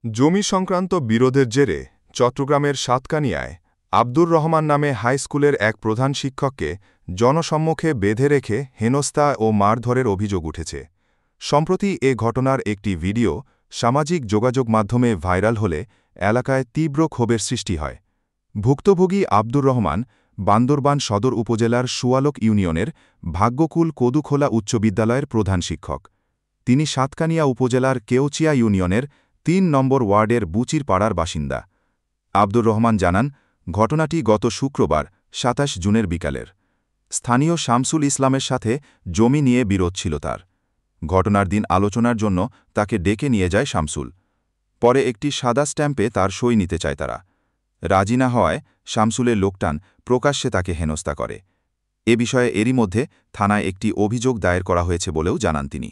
জমি সংক্রান্ত বিরোধের জেরে চট্টগ্রামের সাতকানিয়ায় আব্দুর রহমান নামে হাই স্কুলের এক প্রধান শিক্ষককে জনসম্মুখে বেঁধে রেখে হেনস্থা ও মারধরের অভিযোগ উঠেছে। সম্প্রতি এ ঘটনার একটি ভিডিও সামাজিক যোগাযোগ মাধ্যমে ভাইরাল হলে এলাকায় তীব্র ক্ষোভের সৃষ্টি হয়। ভুক্তভোগী আব্দুর রহমান বান্দরবান সদর উপজেলার সুয়ালক ইউনিয়নের ভাগ্যকুল কদুখোলা উচ্চ বিদ্যালয়ের প্রধান শিক্ষক। তিনি সাতকানিয়া উপজেলার কেওচিয়া ইউনিয়নের ৩ নম্বর ওয়ার্ডের বুচির পাড়ার বাসিন্দা। আব্দুর রহমান জানান, ঘটনাটি গত শুক্রবার ২৭ জুনের বিকালের। স্থানীয় শামসুল ইসলামের সাথে জমি নিয়ে বিরোধ ছিল তার। ঘটনার দিন আলোচনার জন্য তাকে ডেকে নিয়ে যায় শামসুল। পরে একটি সাদা স্ট্যাম্পে তার সই নিতে চায় তারা। রাজি না হওয়ায় শামসুলের লোকটান প্রকাশ্যে তাকে হেনস্থা করে। এ বিষয়ে এরই মধ্যে থানায় একটি অভিযোগ দায়ের করা হয়েছে বলেও জানান তিনি।